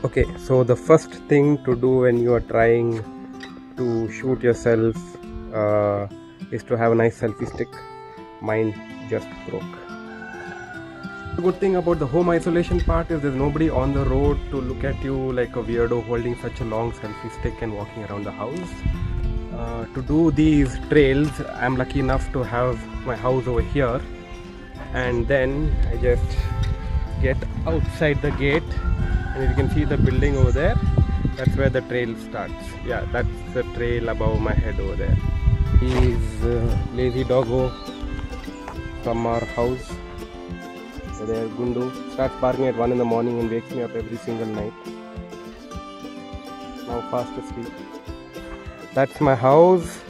Okay, so the first thing to do when you are trying to shoot yourself is to have a nice selfie stick. Mine just broke. The good thing about the home isolation part is there's nobody on the road to look at you like a weirdo holding such a long selfie stick and walking around the house. To do these trails, I'm lucky enough to have my house over here, and then I just get outside the gate, and you can see the building over there. That's where the trail starts. Yeah, that's the trail above my head over there. He's lazy doggo from our house. So there, Gundu starts barking at 1 in the morning and wakes me up every single night. Now fast asleep. That's my house.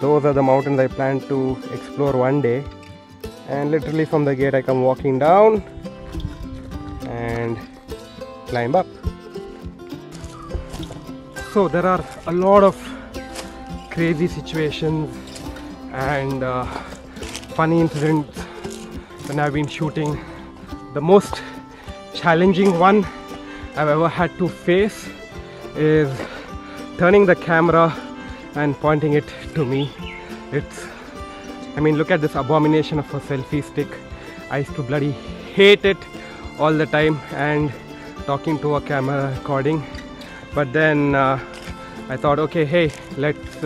Those are the mountains I plan to explore one day. And literally from the gate I come walking down and climb up. So there are a lot of crazy situations and funny incidents when I've been shooting. The most challenging one I've ever had to face is turning the camera and pointing it to me. I mean, look at this abomination of a selfie stick. I used to bloody hate it all the time, and talking to a camera recording. But then I thought, okay, hey, let's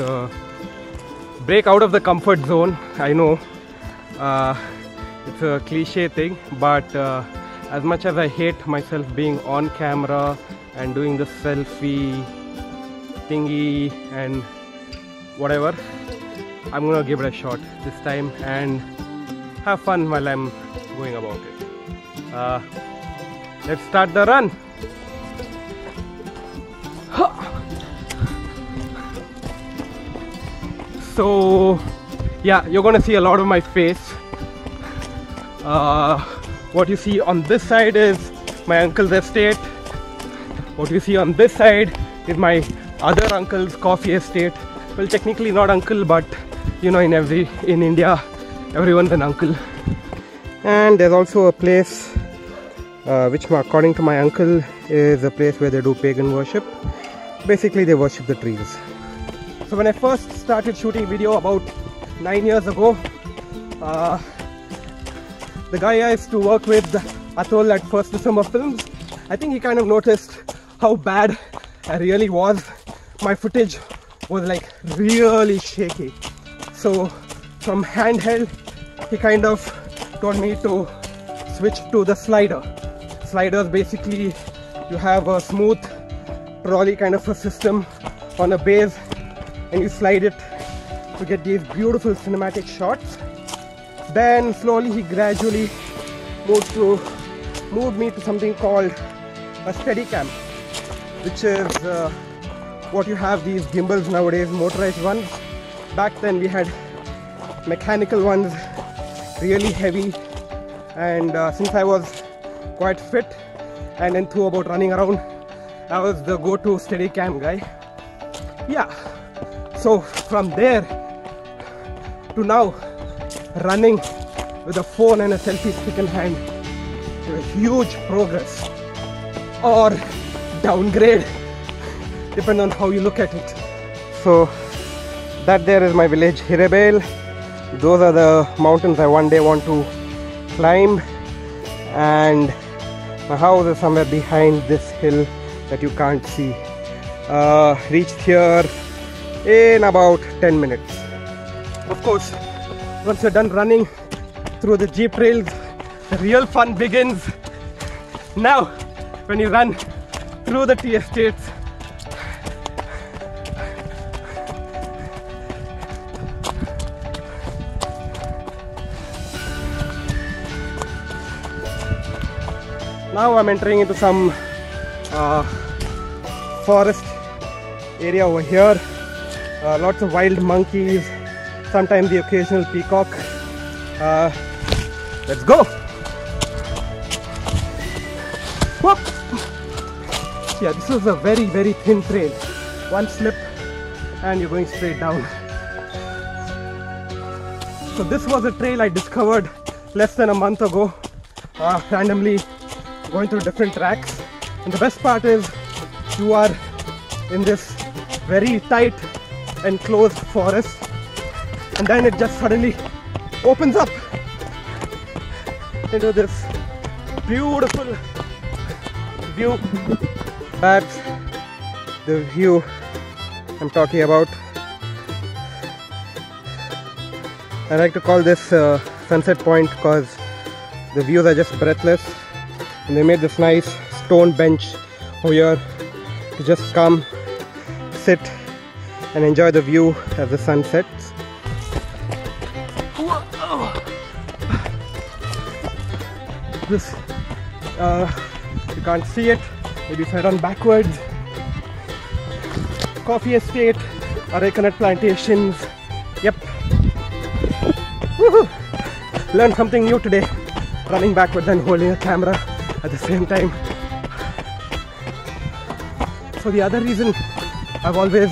break out of the comfort zone. I know it's a cliche thing, but as much as I hate myself being on camera and doing the selfie thingy and whatever, I'm gonna give it a shot this time and have fun while I'm going about it. Let's start the run. So yeah, you're gonna see a lot of my face. What you see on this side is my uncle's estate. What you see on this side is my other uncle's coffee estate. Well, technically not uncle, but you know, in India, everyone's an uncle. And there's also a place which, according to my uncle, is a place where they do pagan worship. Basically, they worship the trees. So when I first started shooting video about 9 years ago, the guy I used to work with, Atul at First December Films, I think he kind of noticed how bad I really was. My footage was like really shaky. So from handheld, he kind of told me to switch to the slider. Sliders, basically you have a smooth trolley kind of a system on a base, and you slide it to get these beautiful cinematic shots. Then slowly he gradually moved me to something called a Steadicam, which is what you have these gimbals nowadays, motorized ones. Back then we had mechanical ones, really heavy, and since I was quite fit and enthused about running around, I was the go-to Steadicam guy. Yeah, so from there to now, running with a phone and a selfie stick in hand, a huge progress or downgrade, depending on how you look at it. So that there is my village, Hirebel. Those are the mountains I one day want to climb, and my house is somewhere behind this hill that you can't see. Reached here in about 10 minutes. Of course, once you're done running through the jeep trails, the real fun begins. Now, when you run through the tea estates, now I'm entering into some forest area over here. Lots of wild monkeys, sometimes the occasional peacock. Let's go! Whoop. Yeah, this is a very, very thin trail. One slip and you're going straight down. So this was a trail I discovered less than a month ago, randomly going through different tracks. And the best part is you are in this very tight enclosed forest, and then it just suddenly opens up into this beautiful view. That's the view I'm talking about. I like to call this sunset point because the views are just breathless, and they made this nice stone bench over here to just come, sit and enjoy the view as the sun sets. This, you can't see it, maybe if I run backwards. Coffee estate, arecanut plantations, yep. Woohoo! Learned something new today, running backwards and holding a camera at the same time. So the other reason I've always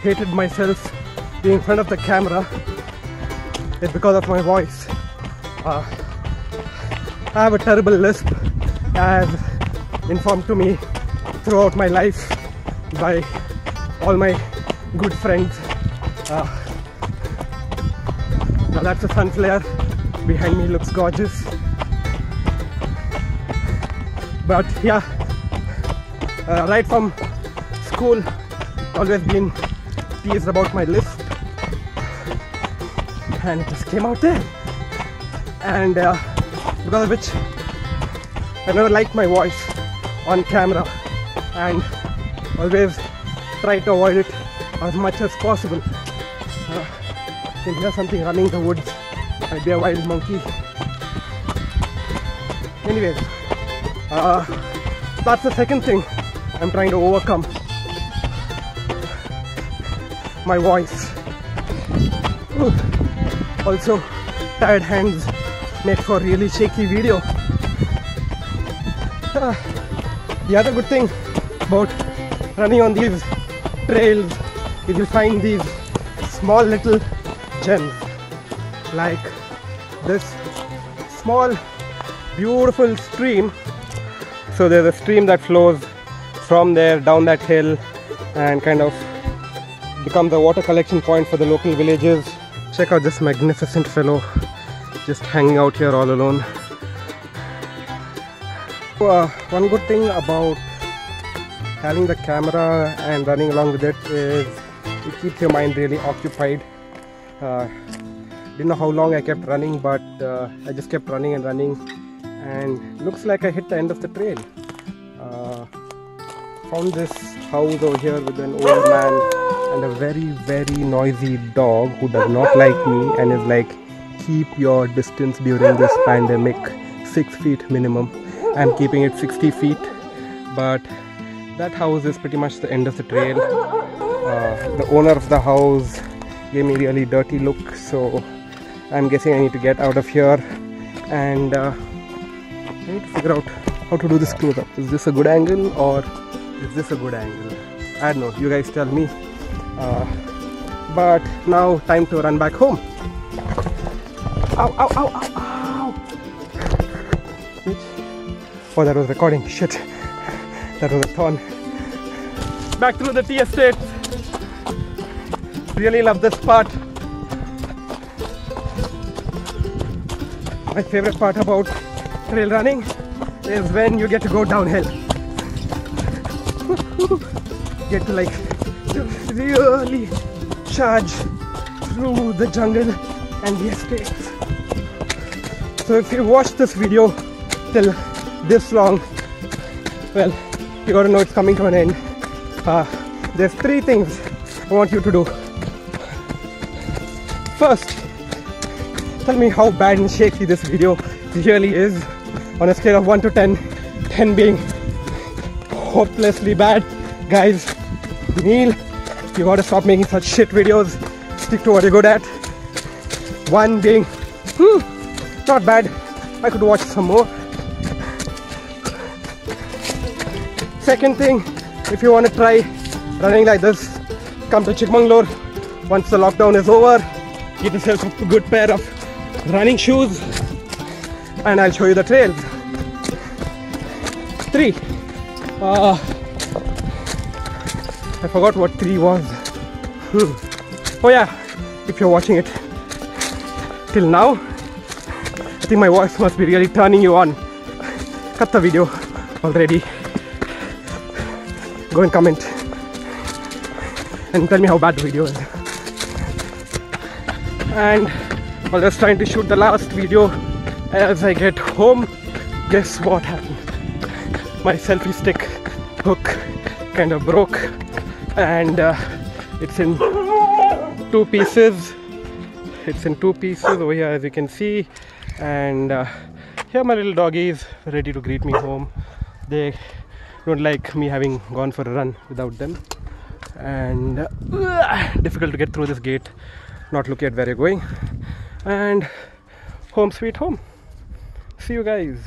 hated myself being in front of the camera is because of my voice. I have a terrible lisp, as informed to me throughout my life by all my good friends. Now that's a sun flare. Behind me looks gorgeous. But yeah, right from school, always been teased about my lisp, and it just came out there. And because of which I never liked my voice on camera, and always try to avoid it as much as possible. You can hear something running in the woods. Might be a wild monkey. Anyways, that's the second thing I'm trying to overcome. My voice. Ooh. Also, tired hands make for really shaky video. The other good thing about running on these trails is you'll find these small little gems, like this small beautiful stream. So there's a stream that flows from there down that hill and kind of becomes a water collection point for the local villages. Check out this magnificent fellow just hanging out here all alone. One good thing about having the camera and running along with it is it keeps your mind really occupied. Didn't know how long I kept running, but I just kept running and running, and looks like I hit the end of the trail. Found this house over here with an old man and a very noisy dog who does not like me and is like, keep your distance during this pandemic, 6 feet minimum. I'm keeping it 60 feet, but that house is pretty much the end of the trail. The owner of the house gave me a really dirty look, so I'm guessing I need to get out of here, and I need to figure out how to do this close up. Is this a good angle or is this a good angle? I don't know, you guys tell me. But now time to run back home. Ow, ow, ow, ow, ow. Oh, that was recording. Shit. That was a thorn. Back through the tea estate. Really love this part. My favorite part about trail running is when you get to go downhill. Get to like really charge through the jungle and the estates. So if you watched this video till this long, well, you gotta know it's coming to an end. There's 3 things I want you to do. First, tell me how bad and shaky this video really is on a scale of 1 to 10, 10 being hopelessly bad. Guys, Neil, you gotta stop making such shit videos. Stick to what you're good at. 1 being not bad, I could watch some more. Second thing, if you want to try running like this, come to Chikmagalur once the lockdown is over. Get yourself a good pair of running shoes and I'll show you the trails. 3, I forgot what tree was. Oh yeah, if you're watching it till now, I think my voice must be really turning you on. Cut the video already. Go and comment and tell me how bad the video is. And while I was trying to shoot the last video, as I get home, guess what happened? My selfie stick hook kind of broke, and it's in two pieces. It's in two pieces over here, as you can see. And here my little doggies ready to greet me home. They don't like me having gone for a run without them, and difficult to get through this gate, not looking at where you're going. And home sweet home. See you guys.